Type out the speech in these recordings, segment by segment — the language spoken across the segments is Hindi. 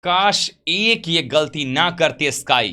काश एक ये गलती ना करते स्काई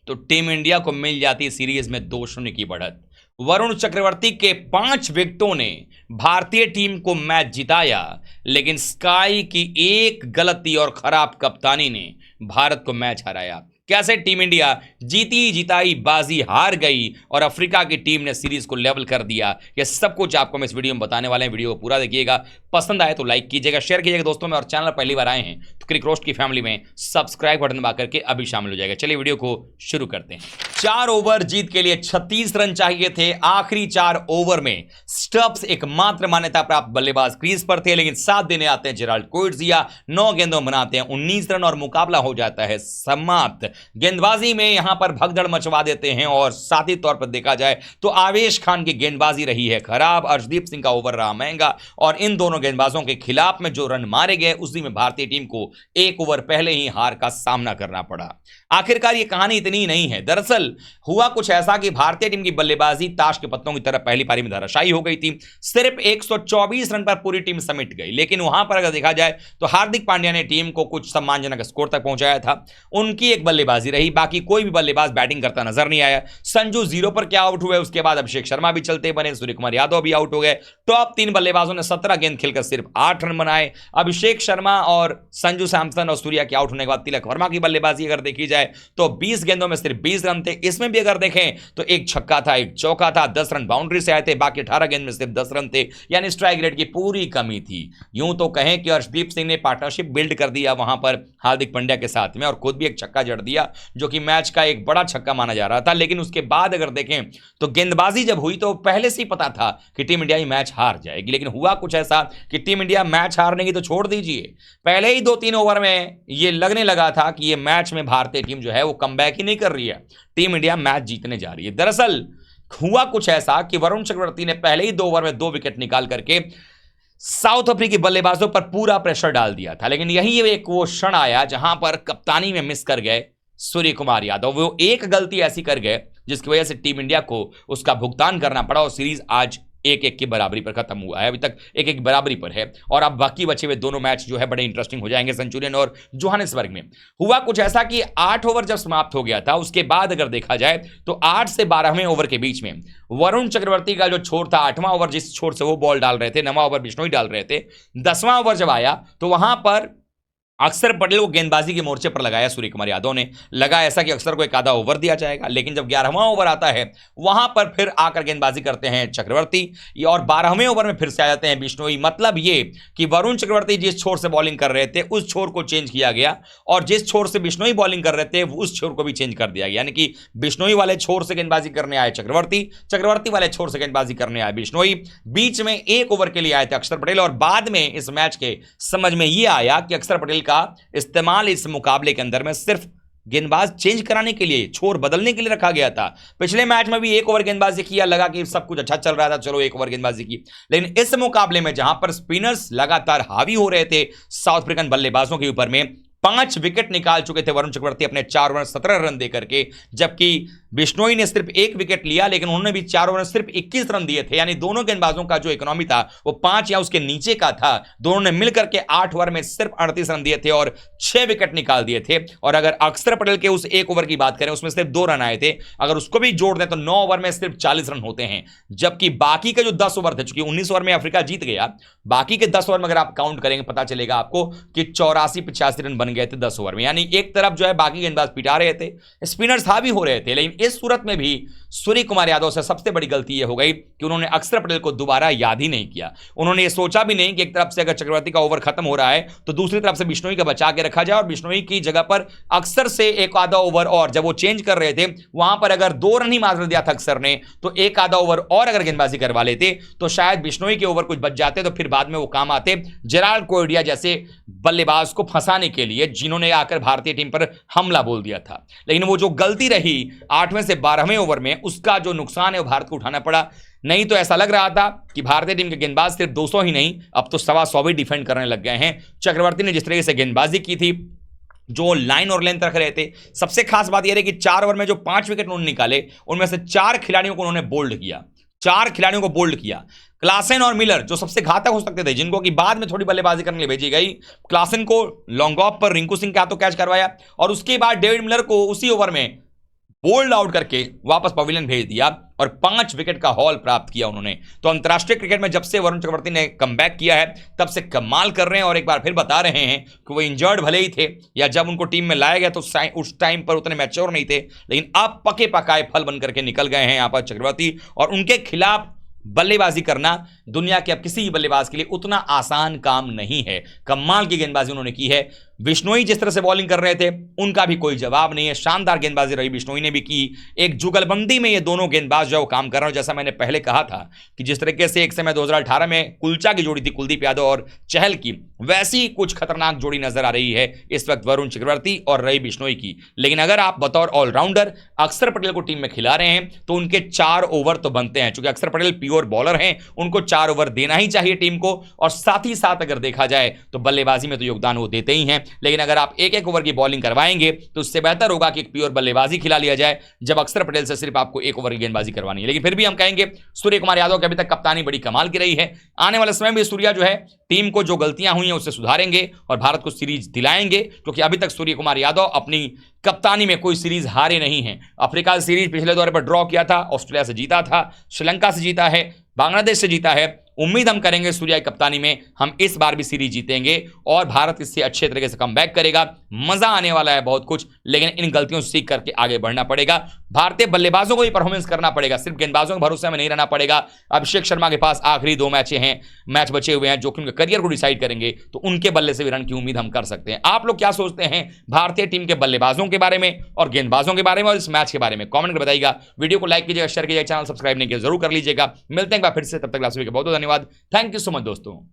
तो टीम इंडिया को मिल जाती सीरीज में 2-0 की बढ़त। वरुण चक्रवर्ती के 5 विकेटों ने भारतीय टीम को मैच जिताया, लेकिन स्काई की एक गलती और खराब कप्तानी ने भारत को मैच हराया। कैसे टीम इंडिया जीती जिताई बाजी हार गई और अफ्रीका की टीम ने सीरीज को लेवल कर दिया, यह सब कुछ आपको मैं इस वीडियो में बताने वाले हैं। वीडियो को पूरा देखिएगा, पसंद आए तो लाइक कीजिएगा, शेयर कीजिएगा दोस्तों में, और चैनल पहली बार आए हैं तो क्रिक रोस्ट की फैमिली में सब्सक्राइब बटन दबा करके अभी शामिल हो जाएगा। चलिए वीडियो को शुरू करते हैं। 4 ओवर जीत के लिए 36 रन चाहिए थे। आखिरी 4 ओवर में स्टब्स एकमात्र मान्यता प्राप्त बल्लेबाज क्रीज पर थे, लेकिन साथ देने आते हैं जेराल्ड कोएट्जिया। 9 गेंदों बनाते हैं 19 रन और मुकाबला हो जाता है समाप्त। गेंदबाजी में यहां पर भगदड़ मचवा देते हैं और साथी तौर पर देखा जाए तो आवेश खान की गेंदबाजी रही है खराब, अर्शदीप सिंह का ओवर रहा महंगा, और इन दोनों गेंदबाजों के खिलाफ में जो रन मारे गए उसी में भारतीय टीम को 1 ओवर पहले ही हार का सामना करना पड़ा। आखिरकार ये कहानी इतनी ही नहीं है। दरअसल हुआ कुछ ऐसा कि भारतीय टीम की बल्लेबाजी ताश के पत्तों की तरह पहली पारी में धराशायी हो गई थी। सिर्फ 124 रन पर पूरी टीम समेट गई, लेकिन वहां पर अगर देखा जाए तो हार्दिक पांड्या ने टीम को कुछ सम्मानजनक स्कोर तक पहुंचाया था। उनकी एक बल्लेबाजी रही, बाकी कोई भी बल्लेबाज बैटिंग करता नजर नहीं आया। संजू 0 पर क्या आउट हुए, उसके बाद अभिषेक शर्मा भी चलते बने, सूर्य कुमार यादव भी आउट हो गए। टॉप 3 बल्लेबाजों ने 17 गेंद खेलकर सिर्फ 8 रन बनाए। अभिषेक शर्मा और संजू सैमसन और सूर्या के आउट होने के बाद तिलक वर्मा की बल्लेबाजी अगर देखी जाए तो 20 गेंदों में सिर्फ 20 रन थे। इसमें भी अगर देखें तो एक छक्का था, एक चौका था, 10 रन बाउंड्री से आए थे, बाकी 18 गेंद में सिर्फ 10 रन थे, यानी स्ट्राइक रेट की पूरी कमी थी। यूं तो कहें कि अर्शदीप सिंह ने पार्टनरशिप बिल्ड कर दिया वहां पर हार्दिक पांड्या के साथ में, और खुद भी एक छक्का जड़ दिया जो कि मैच का एक बड़ा छक्का माना जा रहा था। लेकिन उसके बाद अगर देखें तो गेंदबाजी जब हुई तो पहले से ही पता था कि टीम इंडिया ये मैच हार जाएगी। लेकिन हुआ कुछ ऐसा कि टीम इंडिया मैच हारने की तो छोड़ दीजिए, पहले ही 2-3 ओवर में ये लगने लगा था कि ये मैच में भारतीय टीम जो है वो कमबैक ही नहीं कर रही है, टीम इंडिया मैच जीतने जा रही है। दरअसल हुआ कुछ ऐसा कि वरुण चक्रवर्ती ने पहले ही 2 ओवर में 2 विकेट निकाल करके साउथ अफ्रीकी बल्लेबाजों पर पूरा प्रेशर डाल दिया था। लेकिन यही एक वो क्षण आया जहां पर कप्तानी में मिस कर गए सूर्य कुमार यादव। वो एक गलती ऐसी कर गए जिसकी वजह से टीम इंडिया को उसका भुगतान करना पड़ा और सीरीज आज 1-1 की बराबरी पर खत्म हुआ है। अभी तक 1-1 बराबरी पर है और अब बाकी बचे हुए दोनों मैच जो है बड़े इंटरेस्टिंग हो जाएंगे सेंचुरियन और जोहानिसबर्ग में। हुआ कुछ ऐसा कि 8 ओवर जब समाप्त हो गया था उसके बाद अगर देखा जाए तो 8 से 12वें ओवर के बीच में वरुण चक्रवर्ती का जो छोर था, 8वां ओवर जिस छोर से वो बॉल डाल रहे थे, 9वां ओवर बिश्नोई डाल रहे थे, 10वां ओवर जब आया तो वहां पर अक्षर पटेल को गेंदबाजी के मोर्चे पर लगाया सूर्य कुमार यादव ने। लगा ऐसा कि अक्षर को एक आधा ओवर दिया जाएगा, लेकिन जब 11वां ओवर आता है वहां पर फिर आकर गेंदबाजी करते हैं चक्रवर्ती, और 12वें ओवर में फिर से आ जाते हैं बिश्नोई। मतलब ये कि वरुण चक्रवर्ती जिस छोर से बॉलिंग कर रहे थे उस छोर को चेंज किया गया और जिस छोर से बिश्नोई बॉलिंग कर रहे थे उस छोर को भी चेंज कर दिया गया, यानी कि बिश्नोई वाले छोर से गेंदबाजी करने आए चक्रवर्ती, चक्रवर्ती वाले छोर से गेंदबाजी करने आए बिश्नोई, बीच में 1 ओवर के लिए आए थे अक्षर पटेल। और बाद में इस मैच के समझ में यह आया कि अक्षर पटेल का इस्तेमाल इस मुकाबले के अंदर में सिर्फ गेंदबाज चेंज कराने के लिए, छोर बदलने के लिए रखा गया था। पिछले मैच में भी 1 ओवर गेंदबाजी किया, लगा कि सब कुछ अच्छा चल रहा था, चलो 1 ओवर गेंदबाजी की। लेकिन इस मुकाबले में जहां पर स्पिनर्स लगातार हावी हो रहे थे साउथ अफ्रीकन बल्लेबाजों के ऊपर में, 5 विकेट निकाल चुके थे वरुण चक्रवर्ती अपने 4 ओवर 17 रन देकर के, जबकि बिश्नोई ने सिर्फ 1 विकेट लिया, लेकिन उन्होंने भी 4 ओवर में सिर्फ 21 रन दिए थे। यानी दोनों गेंदबाजों का जो इकोनॉमी था वो 5 या उसके नीचे का था। दोनों ने मिलकर के 8 ओवर में सिर्फ 38 रन दिए थे और 6 विकेट निकाल दिए थे। और अगर अक्षर पटेल के उस 1 ओवर की बात करें उसमें सिर्फ 2 रन आए थे, अगर उसको भी जोड़ दें तो 9 ओवर में सिर्फ 40 रन होते हैं। जबकि बाकी के जो 10 ओवर थे, चूंकि 19 ओवर में अफ्रीका जीत गया, बाकी के 10 ओवर में अगर आप काउंट करेंगे पता चलेगा आपको कि 84-85 रन बन गए थे 10 ओवर में। यानी एक तरफ जो है बाकी गेंदबाज पिटा रहे थे, स्पिनर्स हावी हो रहे थे। लेकिन इस सूरत में भी सूर्य कुमार यादव से सबसे बड़ी गलती यह हो गई कि उन्होंने अक्षर पटेल को दोबारा याद ही नहीं किया। उन्होंने यह सोचा भी नहीं कि एक तरफ से अगर चक्रवर्ती का ओवर खत्म हो रहा है तो दूसरी तरफ से बिश्नोई का बचा के रखा जाए और बिश्नोई की जगह पर अक्षर से एक आधा ओवर, और जब वो चेंज कर रहे थे वहां पर अगर 2 रन ही मार दिया था अक्षर ने तो एक आधा ओवर और अगर गेंदबाजी करवा लेते तो शायद बिश्नोई के ओवर कुछ बच जाते, तो फिर बाद में वो काम आते जेराल्ड कोएट्जिया जैसे बल्लेबाज को फंसाने के लिए, जिन्होंने आकर भारतीय टीम पर हमला बोल दिया था। लेकिन वो जो गलती रही 8वें से 12वें ओवर में, उसका जो नुकसान है वो भारत को उठाना पड़ा। नहीं तो ऐसा लग रहा था कि भारतीय टीम के गेंदबाज सिर्फ 200 ही नहीं, अब तो 125 भी डिफेंड करने लग गए हैं। चक्रवर्ती ने जिस तरीके से गेंदबाजी की थी, जो लाइन और लेंथ रख रहे थे, सबसे खास बात यह है कि 4 ओवर में जो 5 विकेट उन्होंने निकाले उनमें से 4 खिलाड़ियों को उन्होंने बोल्ड किया। 4 खिलाड़ियों को बोल्ड किया। क्लासेन और मिलर जो सबसे घातक हो सकते थे, जिनको कि बाद में थोड़ी बल्लेबाजी करने के लिए भेजी गई, क्लासेन को लॉन्ग ऑफ पर रिंकू सिंह के हाथों कैच करवाया और उसके बाद डेविड मिलर को उसी ओवर में बोल्ड आउट करके वापस पवेलियन भेज दिया और 5 विकेट का हॉल प्राप्त किया उन्होंने। तो अंतरराष्ट्रीय क्रिकेट में जब से वरुण चक्रवर्ती ने कमबैक किया है तब से कमाल कर रहे हैं और एक बार फिर बता रहे हैं कि वो इंजर्ड भले ही थे या जब उनको टीम में लाया गया तो उस टाइम पर उतने मैच्योर नहीं थे, लेकिन अब पके पकाए फल बनकर के निकल गए हैं यहां पर चक्रवर्ती। और उनके खिलाफ बल्लेबाजी करना दुनिया के अब किसी बल्लेबाज के लिए उतना आसान काम नहीं है। कमाल की गेंदबाजी उन्होंने की है। बिश्नोई जिस तरह से बॉलिंग कर रहे थे उनका भी कोई जवाब नहीं है। शानदार गेंदबाजी रवि बिश्नोई ने भी की। एक जुगलबंदी में ये दोनों गेंदबाज जो काम कर रहे हैं, जैसा मैंने पहले कहा था कि जिस तरीके से एक समय 2018 में कुलचा की जोड़ी थी कुलदीप यादव और चहल की, वैसी कुछ खतरनाक जोड़ी नजर आ रही है इस वक्त वरुण चक्रवर्ती और रवि बिश्नोई की। लेकिन अगर आप बतौर ऑलराउंडर अक्षर पटेल को टीम में खिला रहे हैं तो उनके 4 ओवर तो बनते हैं। चूंकि अक्षर पटेल प्योर बॉलर हैं, उनको 4 ओवर देना ही चाहिए टीम को। और साथ ही साथ अगर देखा जाए तो बल्लेबाजी में तो योगदान वो देते ही हैं, लेकिन अगर आप एक ओवर की बॉलिंग करवाएंगे तो उससे बेहतर होगा कि एक प्योर बल्लेबाजी खिला लिया जाए, जब अक्षर पटेल से सिर्फ आपको 1 ओवर की गेंदबाजी करवानी है। लेकिन फिर भी हम कहेंगे सूर्य कुमार यादव की अभी तक कप्तानी बड़ी कमाल की रही है। आने वाले समय में सूर्या जो है टीम को जो गलतियां हुई हैं उससे सुधारेंगे और भारत को सीरीज दिलाएंगे, क्योंकि अभी तक सूर्य कुमार यादव अपनी कप्तानी में कोई सीरीज हारे नहीं हैं। अफ्रीका सीरीज पिछले दौरे पर ड्रॉ किया था, ऑस्ट्रेलिया से जीता था, श्रीलंका से जीता है, बांग्लादेश से जीता है। उम्मीद हम करेंगे सूर्या की कप्तानी में हम इस बार भी सीरीज जीतेंगे और भारत इससे अच्छे तरीके से कमबैक करेगा। मजा आने वाला है बहुत कुछ, लेकिन इन गलतियों से सीख करके आगे बढ़ना पड़ेगा। भारतीय बल्लेबाजों को भी परफॉर्मेंस करना पड़ेगा, सिर्फ गेंदबाजों के भरोसे में नहीं रहना पड़ेगा। अभिषेक शर्मा के पास आखिरी 2 मैच बचे हुए हैं जो कि उनके करियर को डिसाइड करेंगे, तो उनके बल्ले से भी रन की उम्मीद हम कर सकते हैं। आप लोग क्या सोचते हैं भारतीय टीम के बल्लेबाजों के बारे में और गेंदबाजों के बारे में और इस मैच के बारे में? कमेंट कर बताइएगा। वीडियो को लाइक कीजिएगा, शेयर कीजिएगा, चैनल सब्सक्राइब नहीं किया जरूर कर लीजिएगा। मिलते हैं एक बार फिर से, तब तक आप सभी का बहुत बहुत धन्यवाद। थैंक यू सो मच दोस्तों।